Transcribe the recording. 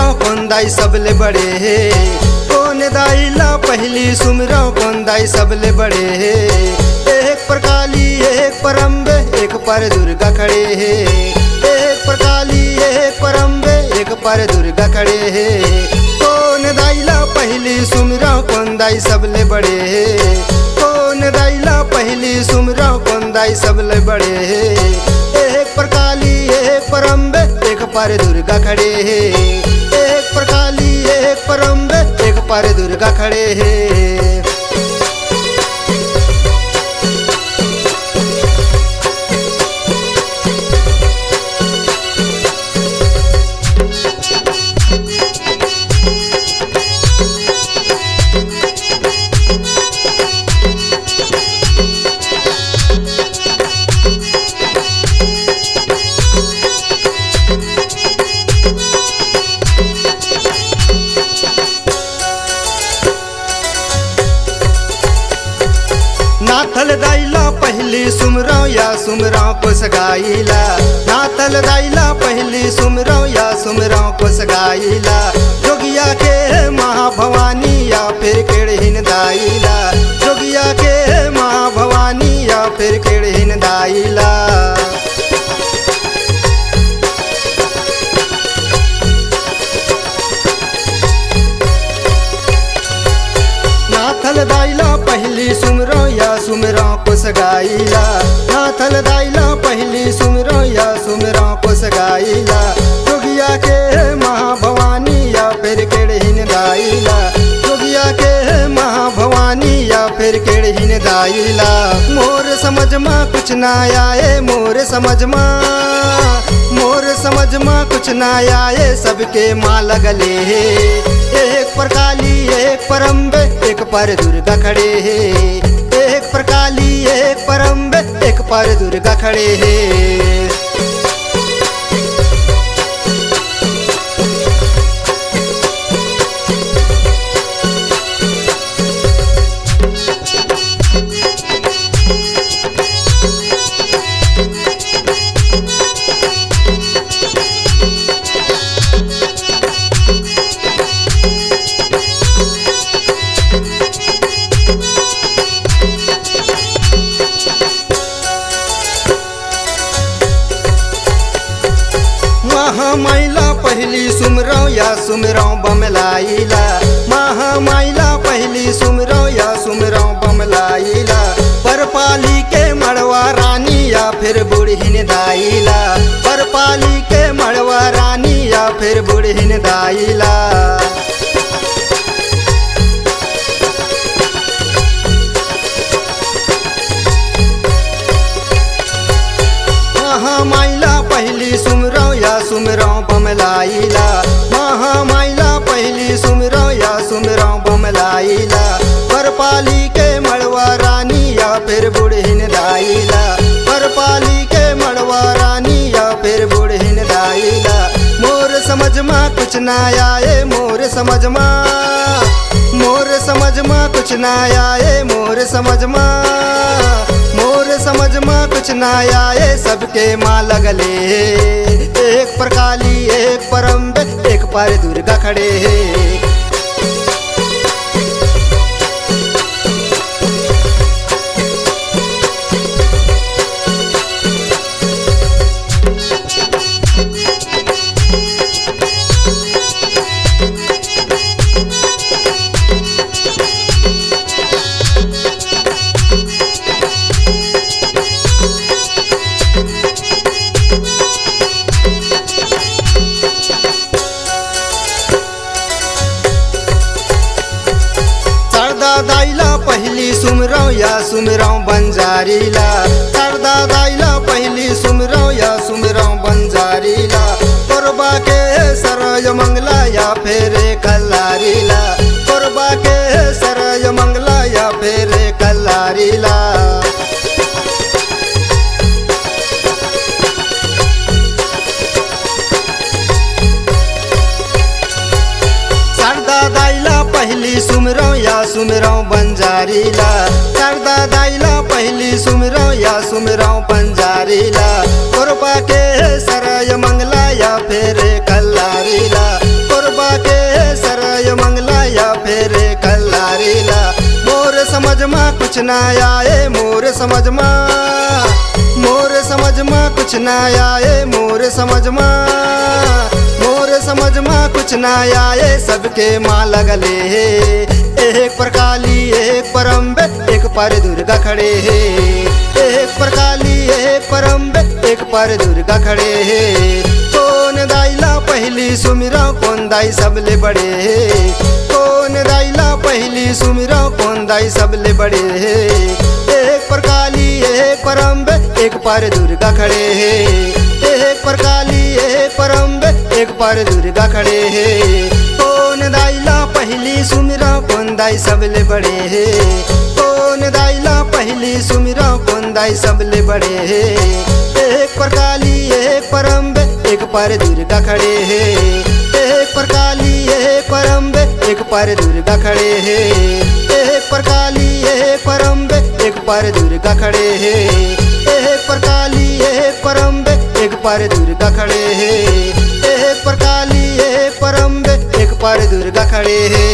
सुमराव कौन दाई सबले बड़े है। कौन दाई ला पहली सुमराव कौन दाई सबले बड़े है। एक पर काली एक पर अम्बे एक पर दुर्गा खड़े है। एक पर काली एक पर अम्बे एक पर दुर्गा खड़े है। कौन दाई ला पहली सुमराव कौन दाई सबले बड़े है। कौन दाई ला पहली सुमराव कौन दाई सबले बड़े है। एक पर काली एक पर अम्बे एक पर दुर्गा खड़े है। एक पर काली एक पर अम्बे एक पर दुर्गा खड़े है। नाथल दाईला पहली सुमराव या सुमराव को सगाईला। नाथल दाईला पहली सुमराव या सुमराव को सगाईला। जोगिया के महाभवानी या फिर केड़हिन दाईला। जोगिया के महाभवानी या फिर केड़हिन दाईला। नाथल दाईला पहली सुमराव या सुमराव को सगाईला। नाथल दाईला पहली सुमराव या सुमराव को सगाईला। जोगिया के महाभवानी या फिर केड़हिन दाईला। जोगिया के महाभवानी या फिर केड़हिन दाईला। मोर समझ में कुछ ना आए मोर समझ में कुछ ना आए सबके माँ लगले है। एक पर काली एक पर अम्बे एक पर दुर्गा खड़े है। एक पर काली एक पर अम्बे एक पर दुर्गा खड़े है। महामाइला पहली सुमराव या सुमराव बमलाईला। महामाइला पहली सुमराव या सुमराव बमलाईला। परपाली के मड़वा रानी या फिर बुढ़हिन दाईला। परपाली के मड़वा रानी या फिर बुढ़हिन दाईला। महामाइला पहली सुमराव या सुमराव बमलाईला। महामाइला पहली सुमराव या सुमराव बमलाईला। परपाली के मड़वा रानी या फिर बुढ़हिन दाईला। परपाली के मड़वा रानी या फिर बुढ़हिन दाईला। मोर समझ में कुछ ना आए मोर समझ में कुछ ना आए मोर समझ में कुछ ना आए सबके माँ लगले है। एक पर काली एक पर अम्बे एक पर दुर्गा खड़े है। दाईला पहली सुमराव या सुमराव बंजारीला। सरदा दाईला पहली सुमराव या सुमराव बंजारीला। कोरबा के सरय मंगला या फिर कल्लारीला। कोरबा के सरय मंगला या फिर कल्लारीला। सरदा दाईला पहली सुमराव या सुमराव बंजारीला। सरदा दाईला पहली सुमराव या सुमराव बंजारीला। कोरबा के सरय मंगला या फिर कल्लारीला। कोरबा कुछ ना आए मोर समझ मा, मोर समझ मा कुछ ना आए मोर समझ मा, मोर समझ मा कुछ ना आए सबके माँ लगले हे। एक पर काली एक पर अम्बे एक पर दुर्गा खड़े हे, एक पर काली एक पर अम्बे एक पर दुर्गा खड़े हे। कौन दाइला पहली सुमिरा कौन दाई सबले बड़े हे, कौन दाइला पहली सुमिरा कौन दाई सबले बड़े हे। एक पर काली एक पर अम्बे एक पर दुर्गा खड़े हे, एक पर काली एक पर अम्बे एक पर दुर्गा खड़े हे। कौन दाइला पहली सुमिरा कौन दाई सबले बड़े हे, कौन दाइला पहली सुमिरा कौन दाई सबले बड़े हे। एक पर काली एक पर अम्बे एक पर दुर्गा खड़े हे, एक पर काली एक पर अम्बे एक पर दुर्गा खड़े हे। एक पर काली एक पर अम्बे एक पर दुर्गा खड़े हे, एक पर काली एक पर अम्बे एक पर दुर्गा खड़े हे। एक पर काली एक पर अम्बे एक पर दुर्गा खड़े हे।